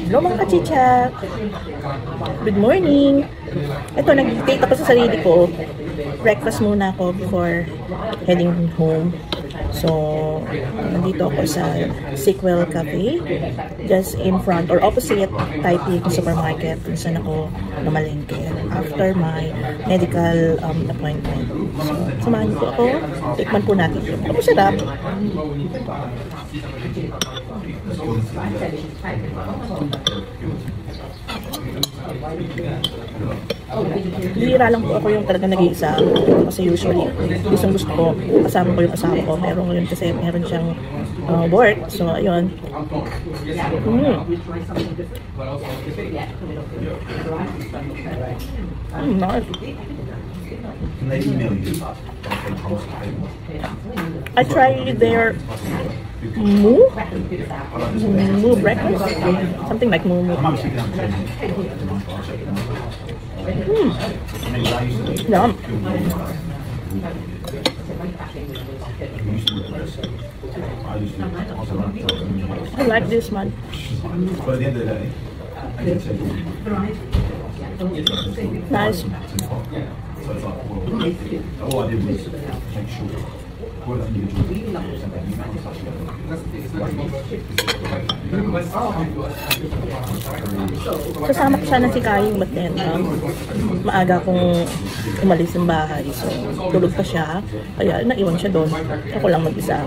Hello mga kachicha! Good morning! Ito, nag-date ako sa sarili ko. Breakfast muna ako before heading home. So, nandito ako sa Sequel Cafe. Just in front or opposite Taipei supermarket kung saan ako namalengke after my medical appointment. So, samahan niyo po ako. Tikman po natin. Ako sarap. Bihira lang po ako yung talaga nag-iisa kasi usually gusto ko kasama ko yung kasama ko, pero ngayon kasi meron siyang work, so ayun. Nice. I tried their moo breakfast, something like moo. Yum. I like this one. Nice. Kasama ko sana si Kaying, but then maaga kong umalis ng bahay, so tulog pa siya, kaya naiwan siya doon. Ako lang mag-isa.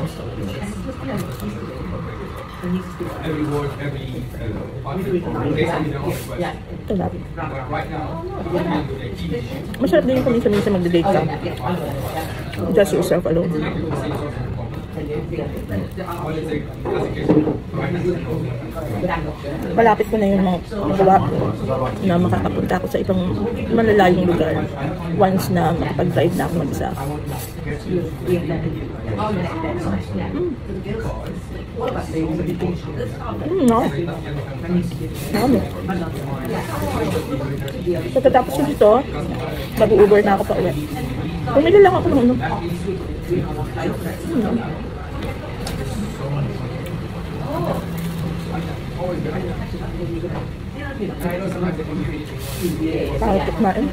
Sarap. Masarap din kung minsan mag-date ka. Just yourself alone. Malapit ko na yung mga magawa na makakapunta ako sa ibang malalayong lugar once na makapag-drive na ako mag-isa. No. Pagkatapos ko dito, mag-Uber na ako pa uwi. Pumili lang ako ng ano. Parang tikmain.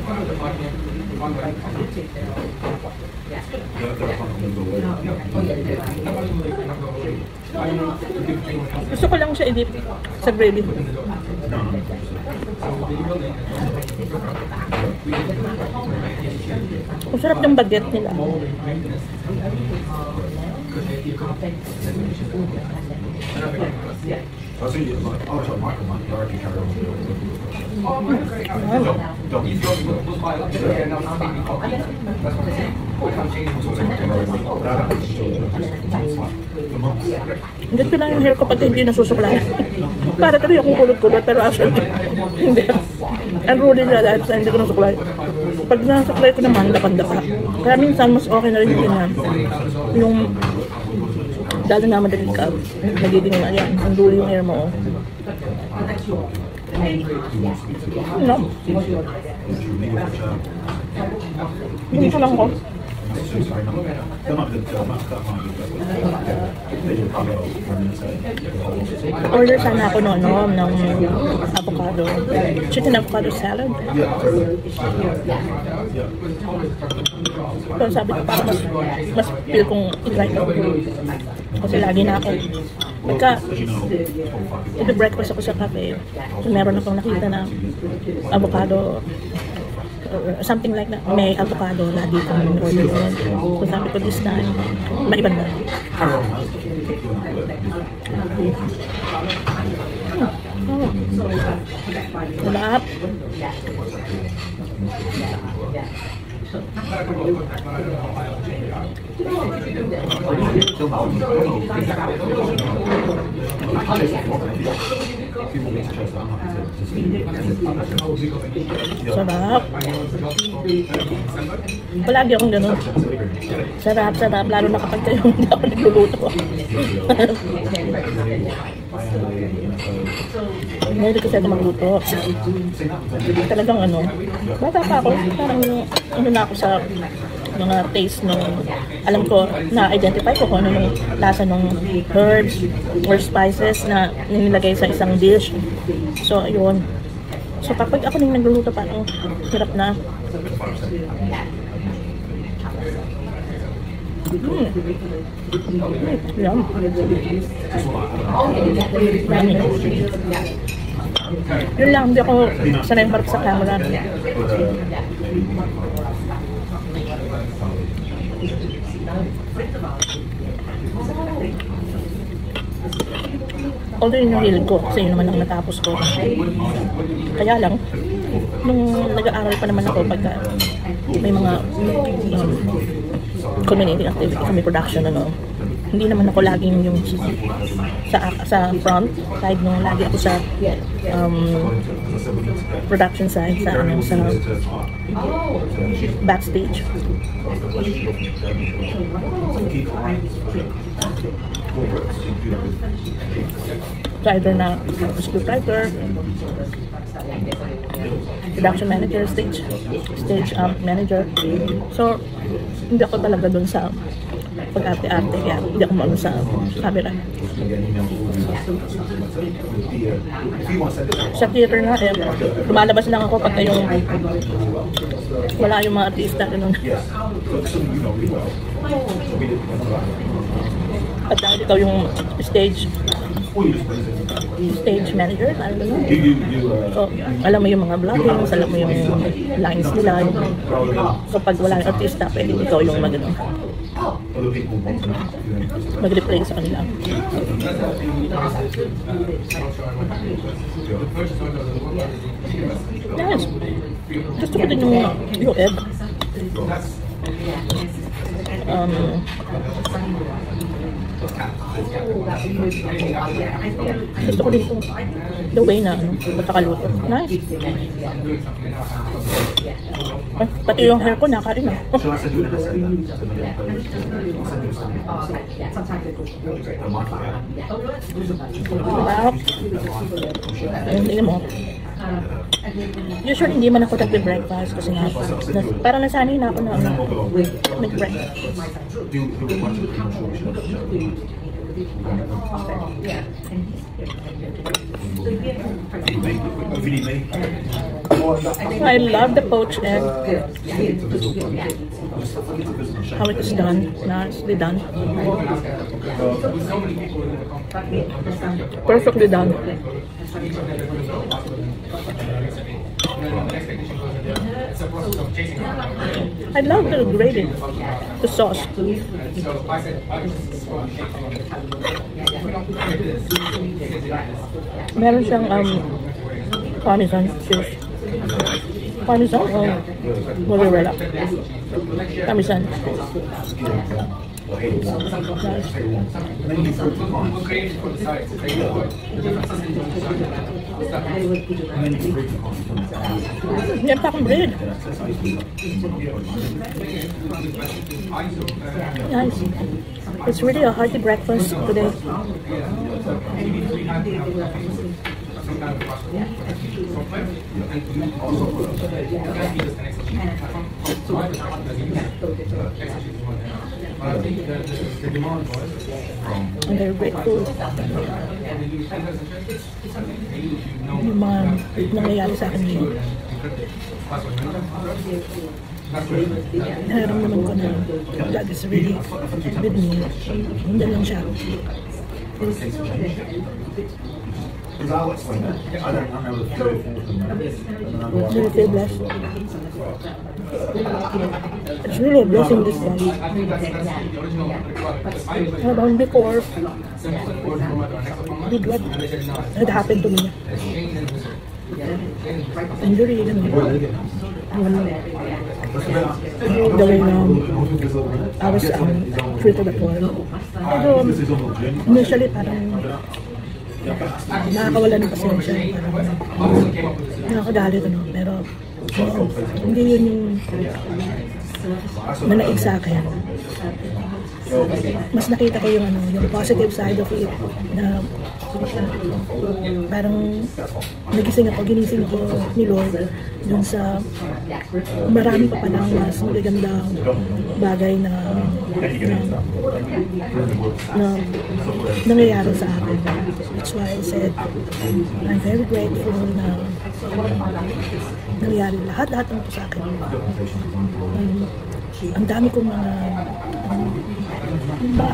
Gusto ko lang siya i-dip sa gravy. Ang sarap ng baguette nila. Hindi ko lang yung hair ko pati hindi nasusuklayan. Para tuloy akong kulot-kulot, pero actually hindi. Ang rule nila dahil sa hindi ko nasuklayan. Pag nasuklay ko naman, dapan-dapa. Kaya minsan mas okay na rin yung ganyan. Yung dahil na madali ka, nagiging yan, ang dulo yung hair mo. No. Hindi ko lang ko. Order sana ako ng avocado. Chicken avocado salad. Pero sabi ko parang mas feel kong i-try ko. Kasi lagi na ako. Breakfast ako sa cafe. So, meron akong nakita na avocado. Something like that. May avocado lagi kong order. So sabi ko this time, maiba na. Sarap. Sarap. Palagi akong ganun. Sarap. Lalo na kapag kayo hindi ako nagluluto. Hindi kasi ako magluto. Talagang ano, bata pa ako. Parang ano na ako sa mga taste nung, alam ko, na-identify ko kung ano yung lasa ng herbs or spices na nilagay sa isang dish. So, yun. So, kapag ako nang nagluluto, parang hirap na. Yum. Yun lang, hindi ako sanay marap sa camera. Although yun yung hilig ko, kasi yun naman ang natapos ko. Kaya lang, nung nag-aaral pa naman ako pagka may mga community activity, kami production, hindi naman ako laging yung sa front side, nung lagi ako sa production side, sa backstage. Driver na scriptwriter, production manager, stage manager. So, hindi ako talaga dun sa pag-arte-arte, kaya hindi ako maano sa camera. Sa theater na, lumalabas lang ako pagka yung wala yung mga artista, ganun. At dahil ikaw yung stage manager, alam mo. So, alam mo yung mga blockings, alam mo yung lines nila. So, pag wala yung artista, pwede ikaw yung mag-replay sa kanila. Yes. Gusto ko din yung egg. Gusto ko din ito. The way na magkakaluto. Nice. Ay, pati yung hair ko nakain na. Hindi mo. Usually hindi man ako nagbe-breakfast kasi nga parang nasanay na ako na nag-breakfast. I love the poached egg. How it is done. Nicely done. Perfectly done. I love the gravy, the sauce. Meron siyang parmesan cheese. Parmesan o mozzarella? Parmesan. Yan pa akong bread. Nice. It's really a hearty breakfast today. And they're great food. Yung mga nangyayari sa akin ngayon. Naramdaman ko na God is really with me. Hindi lang siya. Really feel blessed. It's really a blessing this day. About before, did what had happened to me. Injury, the way I was treated at work. Pero initially parang nakakawala ng pasensya, nakakagalit pero hindi yun yung nanaig sa akin. mas nakita ko yung yung positive side of it, na parang ginising ako ni Lord dun sa marami pa palang mas magagandang bagay na nangyayari sa akin. That's why I said I'm very grateful na nangyayari lahat ng ito sa akin. Ang dami kong mga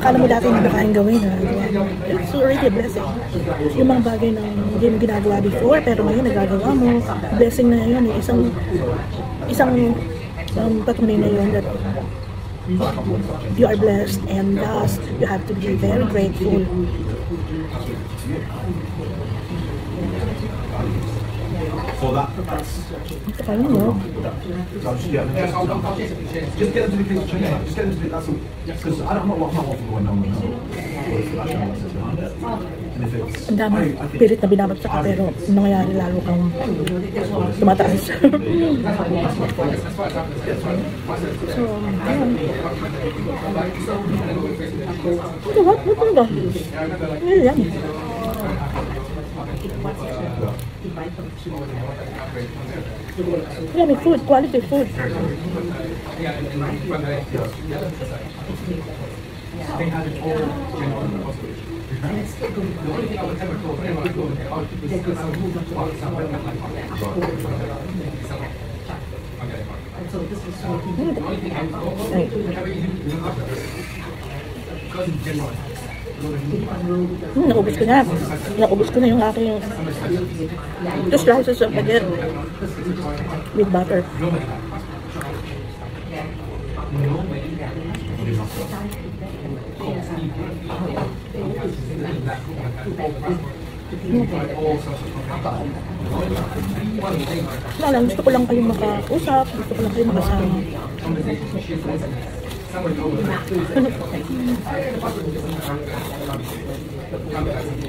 akala mo dati hindi kayang gawin. It's already a blessing. Yung mga bagay na hindi mo ginagawa before, pero ngayon nagagawa mo. Blessing na yun. Isang patunay na yun that you are blessed, and thus you have to be very grateful. So that's I don't know. yeah. Just get into the kitchen. Just get into the, that's all. Because I'm not going on. Ang dami pilit na binabagsak ka, pero nangyayari lalo kang tumataas. So, ayun. What? What ba? Ngayon yan. Yeah, may food, quality food. Naubos ko na yung aking 2 slices of baguette with butter. Gusto ko lang kayong makausap, gusto ko lang kayong makasama.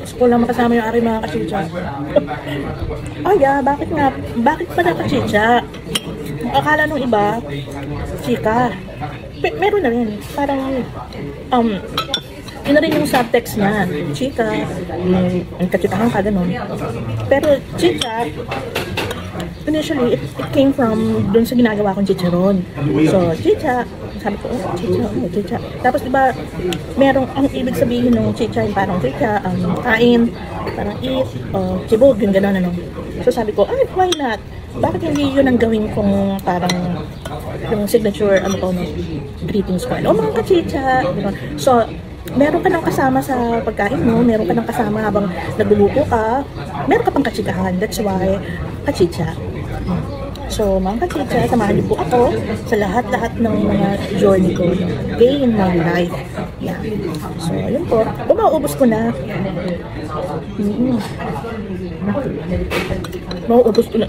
Gusto ko lang makasama yung aking mga kachicha. Oh yeah, bakit nga? Bakit pa na kachicha? Akala nung iba, chika. Meron na rin. Parang, yun na rin yung subtext niya. Chika, ang kachikahan ka, ganun. Pero chika, initially, it came from dun sa ginagawa kong chicharon. So, chicha, sabi ko, chicha. Tapos, diba, merong, ang ibig sabihin ng chicha, yung parang chicha, kain, parang eat, chibog, yung gano'n, So, sabi ko, why not? Bakit hindi yun ang gawin kong parang yung signature, greetings ko? Mga kachicha, gano'n. So, meron ka nang kasama sa pagkain mo, meron ka nang kasama habang nagluluto ka, meron ka pang kachikahan. That's why, kachicha. So, mga kachicha, samahan niyo po ako sa lahat-lahat ng mga journey ko, day in my life. Yeah. So, ayun po. Mauubos ko na. Mauubos ko na.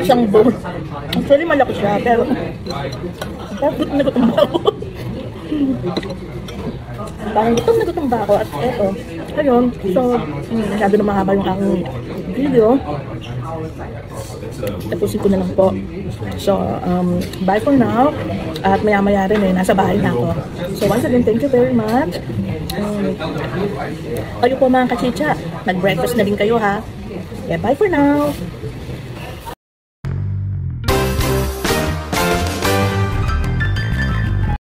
Isang bowl. Actually, malaki siya, pero gutom na gutom ako. Parang gutom ba ako, at eto, ayun, so, masyado na mahaba yung aking video. Tapusin ko na lang po. So, bye for now. At maya-maya rin nasa bahay na ako. So, once again, thank you very much. Kayo po mga kachicha, nag-breakfast na rin kayo ha. Yeah, bye for now.